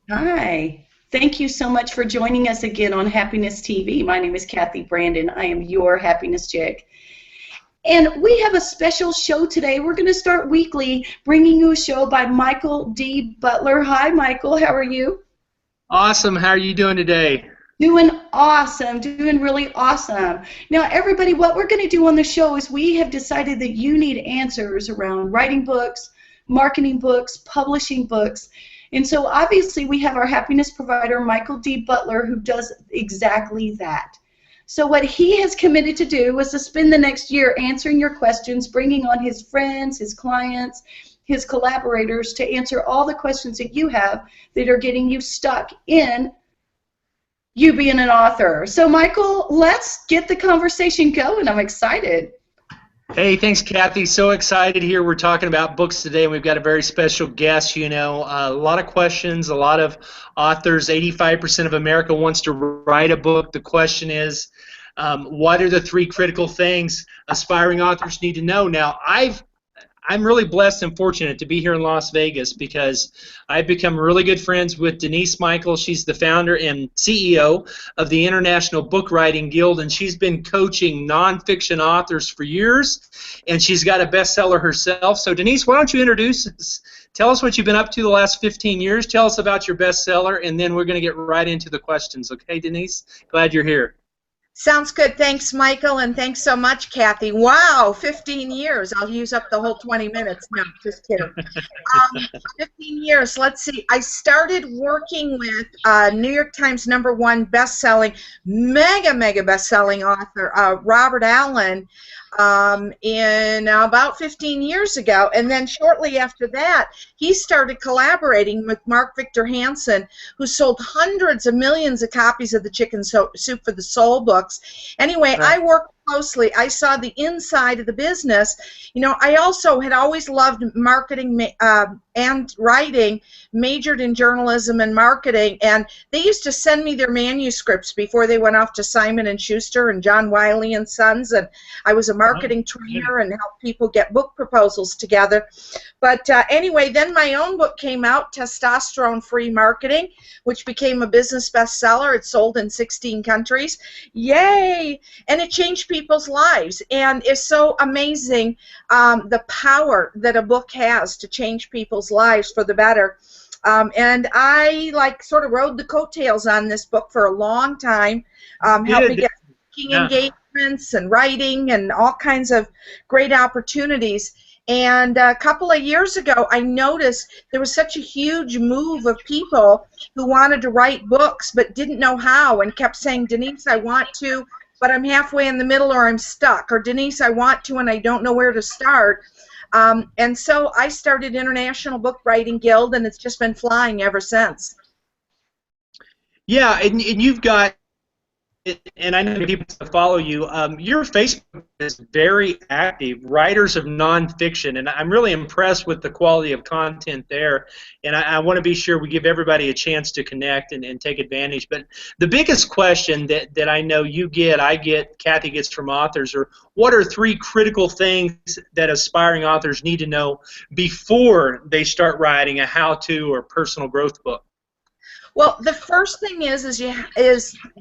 Hi. Thank you so much for joining us again on Happiness TV. My name is Kathy Brandon. I am your happiness chick. And we have a special show today. We're going to start weekly bringing you a show by Michael D. Butler. Hi, Michael. How are you? Awesome. How are you doing today? Doing awesome, doing really awesome. Now, everybody, what we're going to do on the show is we have decided that you need answers around writing books, marketing books, publishing books. And so obviously we have our happiness provider, Michael D. Butler, who does exactly that. So what he has committed to do is to spend the next year answering your questions, bringing on his friends, his clients, his collaborators to answer all the questions that you have that are getting you stuck in you being an author. So, Michael, let's get the conversation going. I'm excited. Hey, thanks, Kathy. So excited here. We're talking about books today, and we've got a very special guest. A lot of questions, a lot of authors. 85% of America wants to write a book. The question is, what are the three critical things aspiring authors need to know? Now, I'm really blessed and fortunate to be here in Las Vegas because I've become really good friends with Denise Michaels. She's the founder and CEO of the International Book Writing Guild, and she's been coaching nonfiction authors for years, and she's got a bestseller herself. So, Denise, why don't you introduce us? Tell us what you've been up to the last 15 years. Tell us about your bestseller, and then we're going to get right into the questions. Okay, Denise? Glad you're here. Sounds good. Thanks, Michael, and thanks so much, Kathy. Wow, 15 years. I'll use up the whole 20 minutes. No, just kidding. 15 years. Let's see. I started working with New York Times #1 best-selling, mega best-selling author, Robert Allen, in about 15 years ago. And then shortly after that, he started collaborating with Mark Victor Hansen, who sold hundreds of millions of copies of the Chicken Soup for the Soul books. Anyway, I worked closely. I saw the inside of the business. I also had always loved marketing and writing, majored in journalism and marketing, and they used to send me their manuscripts before they went off to Simon & Schuster and John Wiley and Sons, and I was a marketing trainer and helped people get book proposals together. But anyway, then my own book came out, Testosterone-Free Marketing, which became a business bestseller. It sold in 16 countries. Yay! And it changed people's lives. And it's so amazing the power that a book has to change people's lives for the better. And I sort of rode the coattails on this book for a long time, helped me get speaking engagements and writing and all kinds of great opportunities. And a couple of years ago, I noticed there was such a huge move of people who wanted to write books but didn't know how and kept saying, Denise, I want to, but I'm halfway in the middle or I'm stuck. Or Denise, I want to and I don't know where to start. And so I started International Book Writing Guild, and it's just been flying ever since. Yeah, and you've got, and I know people follow you, your Facebook is very active, writers of nonfiction, and I'm really impressed with the quality of content there, and I want to be sure we give everybody a chance to connect and take advantage. But the biggest question that I know you get, I get, Kathy gets from authors, are what are three critical things that aspiring authors need to know before they start writing a how-to or personal growth book? Well, the first thing is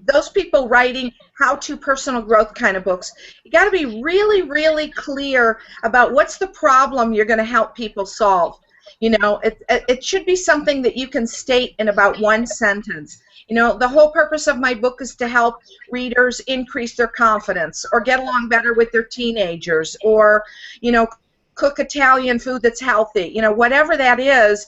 those people writing how-to personal growth kind of books. You got to be really clear about what's the problem you're going to help people solve. It should be something that you can state in about one sentence. The whole purpose of my book is to help readers increase their confidence or get along better with their teenagers, or cook Italian food that's healthy. Whatever that is,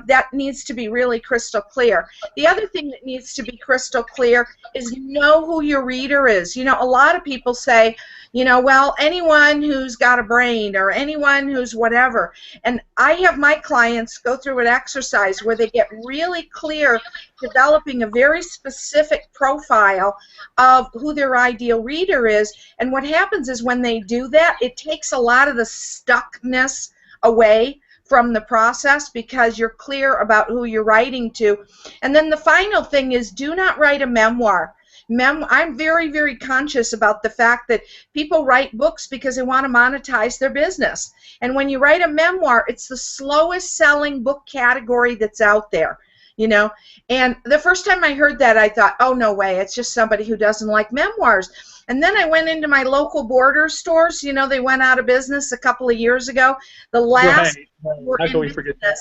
that needs to be really crystal clear. The other thing that needs to be crystal clear is know who your reader is. A lot of people say, well, anyone who's got a brain or anyone who's whatever. And I have my clients go through an exercise where they get really clear, developing a very specific profile of who their ideal reader is. And what happens is when they do that, it takes a lot of the stuckness away from the process because you're clear about who you're writing to. And then the final thing is, do not write a memoir. I'm very conscious about the fact that people write books because they want to monetize their business. And when you write a memoir, it's the slowest selling book category that's out there. you know. And the first time I heard that, I thought, oh, no way, it's just somebody who doesn't like memoirs. And then I went into my local Borders stores. You know, they went out of business a couple of years ago. The last Right. How can we forget that?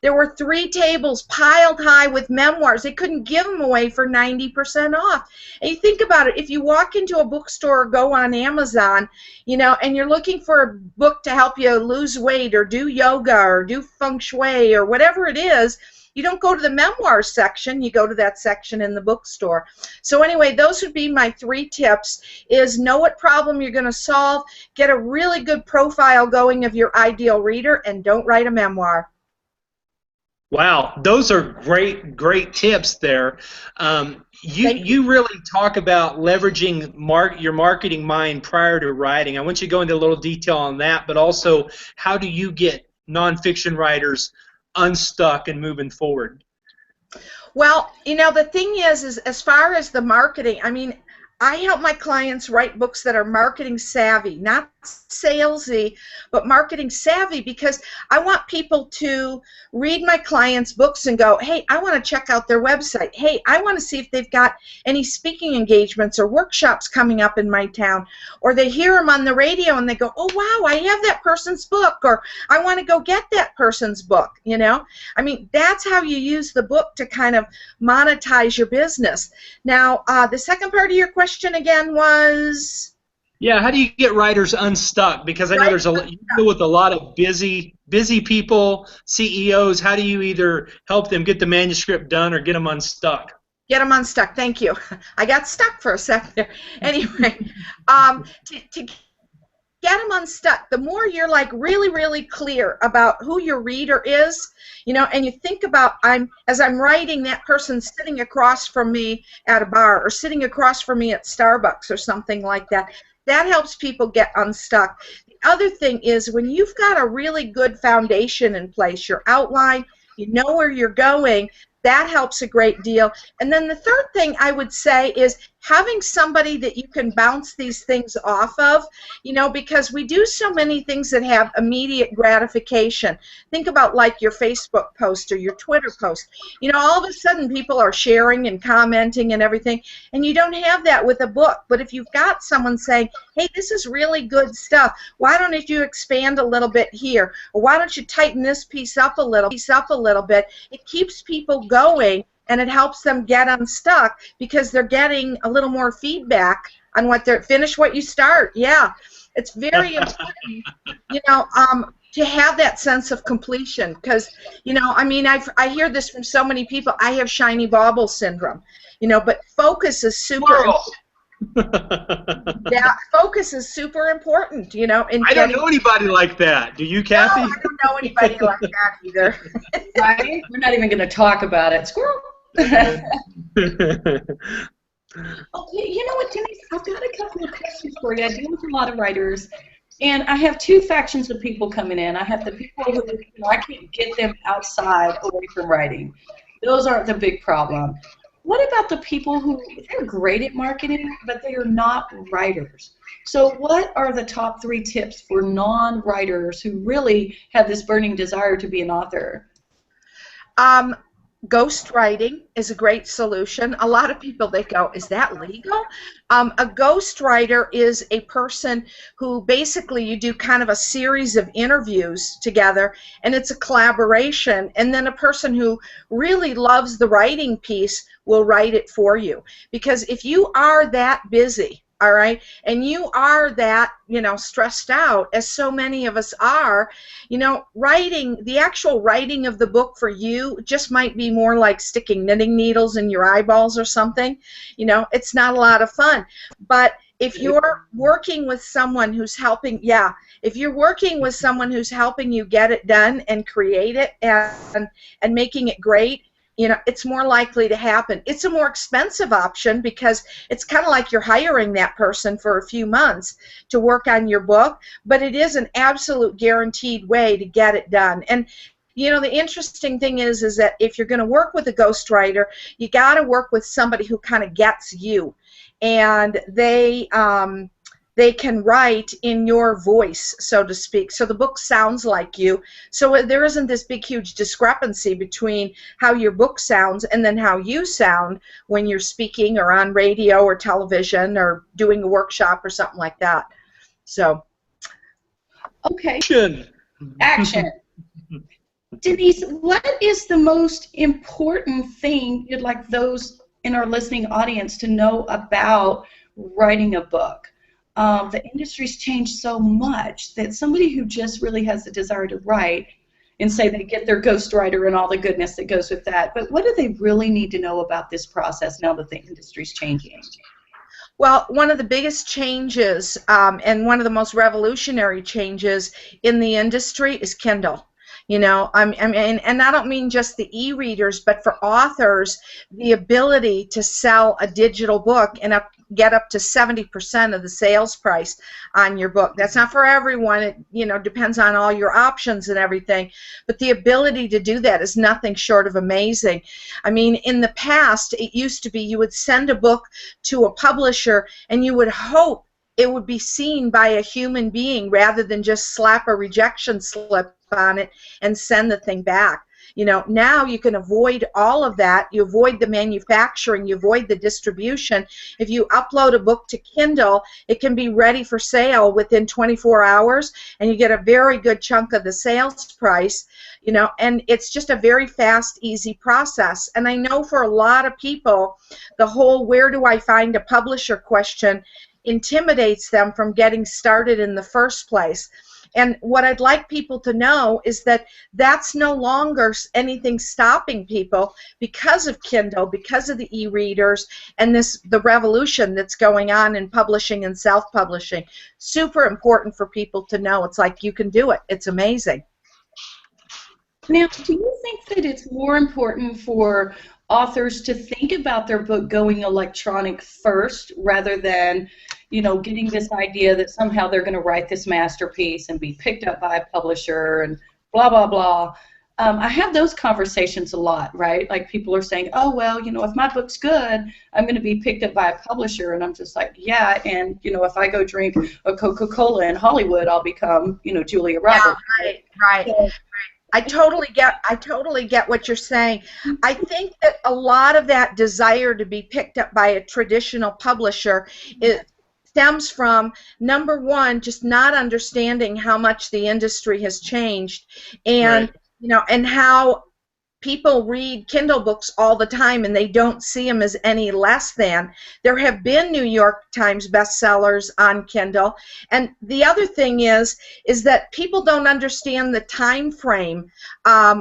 There were 3 tables piled high with memoirs. They couldn't give them away for 90% off. And you think about it, if you walk into a bookstore or go on Amazon, you know, and you're looking for a book to help you lose weight or do yoga or do feng shui or whatever it is, you don't go to the memoirs section, you go to that section in the bookstore. So anyway, those would be my 3 tips, is know what problem you're going to solve, get a really good profile going of your ideal reader, and don't write a memoir. Wow, those are great tips there. You really talk about leveraging your marketing mind prior to writing. I want you to go into a little detail on that, but also how do you get nonfiction writers unstuck and moving forward? Well, you know, the thing is as far as the marketing, I mean, I help my clients write books that are marketing savvy, not salesy, but marketing savvy, because I want people to read my clients' books and go, hey, I want to check out their website. Hey, I want to see if they've got any speaking engagements or workshops coming up in my town. Or they hear them on the radio and they go, oh, wow, I have that person's book, or I want to go get that person's book, you know? I mean, that's how you use the book to kind of monetize your business. Now, the second part of your question again was... Yeah, how do you get writers unstuck? Because I know you deal with a lot of busy people, CEOs. How do you either help them get the manuscript done or get them unstuck? Get them unstuck. Thank you. I got stuck for a second there. Anyway, to get them unstuck, the more you're like really clear about who your reader is, you know, and you think about, as I'm writing, that person's sitting across from me at a bar or sitting across from me at Starbucks or something like that. That helps people get unstuck. The other thing is when you've got a really good foundation in place, your outline, you know where you're going, that helps a great deal. And then the third thing I would say is having somebody that you can bounce these things off of, you know, because we do so many things that have immediate gratification. Think about like your Facebook post or your Twitter post. You know, all of a sudden people are sharing and commenting and everything, and you don't have that with a book. But if you've got someone saying, hey, this is really good stuff, why don't you expand a little bit here? Or why don't you tighten this piece up a little bit? It keeps people going, and it helps them get unstuck because they're getting a little more feedback on what they're, finish what you start. Yeah, it's very important, you know, to have that sense of completion, because, you know, I mean, I hear this from so many people. I have shiny bauble syndrome, you know, but focus is super important. Yeah, focus is super important, you know. I don't know anybody like that. Do you, Kathy? No, I don't know anybody like that either. Right? We're not even going to talk about it. Squirrel. Okay, you know what, Denise? I've got a couple of questions for you. I deal with a lot of writers, and I have 2 factions of people coming in. I have the people who, you know, I can't get them outside away from writing. Those aren't the big problem. What about the people who, they're great at marketing, but they are not writers? So what are the top 3 tips for non-writers who really have this burning desire to be an author? Ghostwriting is a great solution. A lot of people, they go, is that legal? A ghostwriter is a person who basically you do kind of a series of interviews together, and it's a collaboration, and then a person who really loves the writing piece will write it for you. Because if you are that busy, all right, and you are that, you know, stressed out, as so many of us are, you know, writing, the actual writing of the book for you just might be more like sticking knitting needles in your eyeballs or something. You know, it's not a lot of fun. But if you're working with someone who's helping, if you're working with someone who's helping you get it done and create it and making it great, you know, it's more likely to happen. It's a more expensive option because it's kind of like you're hiring that person for a few months to work on your book, but it is an absolute guaranteed way to get it done. And you know, the interesting thing is that if you're going to work with a ghostwriter, you got to work with somebody who kind of gets you, and they they can write in your voice, so to speak. So the book sounds like you. So there isn't this big, huge discrepancy between how your book sounds and then how you sound when you're speaking or on radio or television or doing a workshop or something like that. So. Okay. Action. Action. Denise, what is the most important thing you'd like those in our listening audience to know about writing a book? The industry's changed so much that somebody who just really has the desire to write, and say they get their ghostwriter and all the goodness that goes with that, but what do they really need to know about this process now that the industry's changing? Well, one of the biggest changes and one of the most revolutionary changes in the industry is Kindle. You know, I mean, and I don't mean just the e-readers, but for authors, the ability to sell a digital book and get up to 70% of the sales price on your book. That's not for everyone. It, you know, depends on all your options and everything. But the ability to do that is nothing short of amazing. I mean, in the past, it used to be you would send a book to a publisher and you would hope it would be seen by a human being rather than just slap a rejection slip on it and send the thing back. You know, now you can avoid all of that. You avoid the manufacturing, you avoid the distribution. If you upload a book to Kindle, it can be ready for sale within 24 hours, and you get a very good chunk of the sales price, you know, and it's just a very fast, easy process. And I know for a lot of people, the whole where do I find a publisher question intimidates them from getting started in the first place. And what I'd like people to know is that that's no longer anything stopping people because of Kindle, because of the e-readers, and the revolution that's going on in publishing and self-publishing. Super important for people to know. It's like you can do it. It's amazing. Now, do you think that it's more important for authors to think about their book going electronic first rather than, you know, getting this idea that somehow they're going to write this masterpiece and be picked up by a publisher and blah, blah, blah? I have those conversations a lot, right? Like people are saying, oh, well, you know, if my book's good, I'm going to be picked up by a publisher. And I'm just like, yeah, and, you know, if I go drink a Coca-Cola in Hollywood, I'll become, you know, Julia Roberts. Yeah, right. So, I totally get what you're saying. I think that a lot of that desire to be picked up by a traditional publisher stems from, number one, just not understanding how much the industry has changed, and right. You know, and how people read Kindle books all the time and they don't see them as any less than. There have been New York Times bestsellers on Kindle, and the other thing is that people don't understand the time frame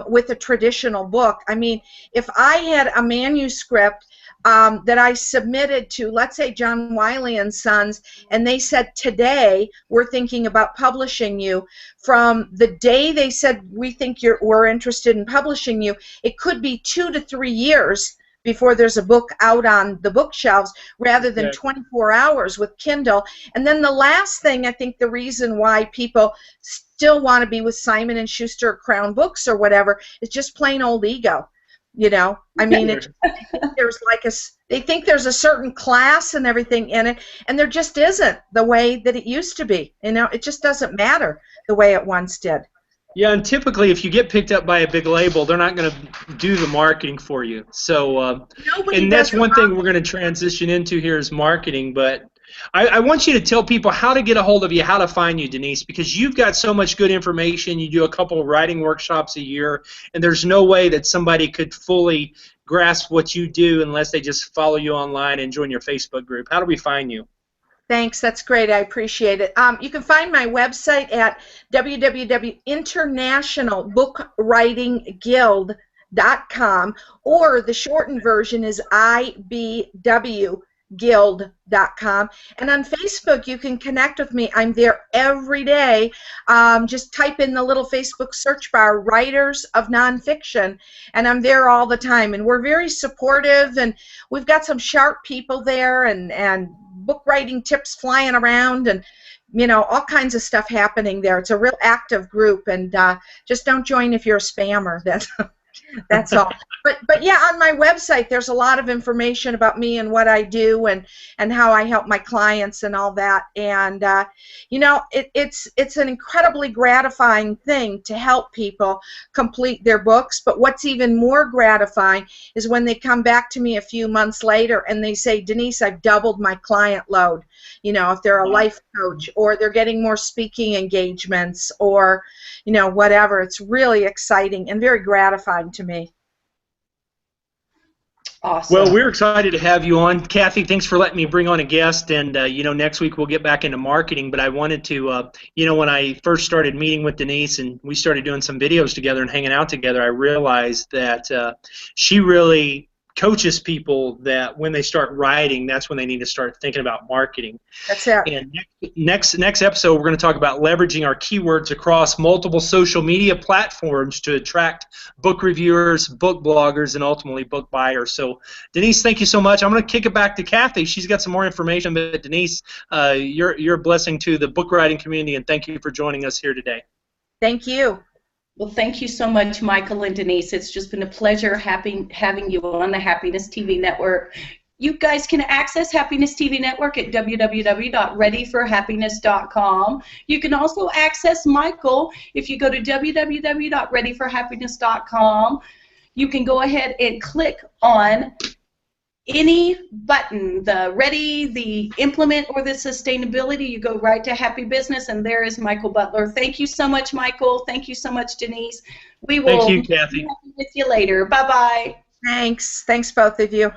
with a traditional book. I mean, if I had a manuscript that I submitted to, let's say, John Wiley and Sons, and they said, today we're thinking about publishing you, from the day they said we think we're interested in publishing you, it could be 2 to 3 years before there's a book out on the bookshelves, rather than 24 hours with Kindle. And then the last thing, I think the reason why people still want to be with Simon & Schuster or Crown Books or whatever is just plain old ego. You know, I mean, they think there's a certain class and everything in it, and there just isn't the way that it used to be. You know, it just doesn't matter the way it once did. Yeah, and typically if you get picked up by a big label, they're not going to do the marketing for you. So, and that's one thing we're going to transition into here is marketing, but I want you to tell people how to get a hold of you, how to find you, Denise, because you've got so much good information. You do a couple of writing workshops a year, and there's no way that somebody could fully grasp what you do unless they just follow you online and join your Facebook group. How do we find you? Thanks, that's great. I appreciate it. You can find my website at www.internationalbookwritingguild.com, or the shortened version is ibwguild.com. And on Facebook, you can connect with me. I'm there every day. Just type in the little Facebook search bar, Writers of Nonfiction, and I'm there all the time. And we're very supportive, and we've got some sharp people there, and book writing tips flying around, and you know, all kinds of stuff happening there. It's a real active group, and just don't join if you're a spammer. That's all. But yeah, on my website there's a lot of information about me and what I do and how I help my clients and all that. And you know, it's an incredibly gratifying thing to help people complete their books. But what's even more gratifying is when they come back to me a few months later and they say, Denise, I've doubled my client load. You know, if they're a life coach, or they're getting more speaking engagements, or you know, whatever. It's really exciting and very gratifying to me. Awesome. Well, we're excited to have you on. Kathy, thanks for letting me bring on a guest. And, you know, next week we'll get back into marketing. But I wanted to, you know, when I first started meeting with Denise and we started doing some videos together and hanging out together, I realized that she really coaches people that when they start writing, that's when they need to start thinking about marketing. That's it. And next episode, we're going to talk about leveraging our keywords across multiple social media platforms to attract book reviewers, book bloggers, and ultimately book buyers. So, Denise, thank you so much. I'm going to kick it back to Kathy. She's got some more information. But Denise, you're a blessing to the book writing community, and thank you for joining us here today. Thank you. Well, thank you so much, Michael and Denise. It's just been a pleasure having you on the Happiness TV Network. You guys can access Happiness TV Network at www.readyforhappiness.com. You can also access Michael if you go to www.readyforhappiness.com. You can go ahead and click on any button, the Ready, the Implement, or the Sustainability. You go right to Happy Business, and there is Michael Butler. Thank you so much, Michael. Thank you so much, Denise. We will Thank you, Kathy. be with you later. Bye-bye. Thanks. Thanks, both of you.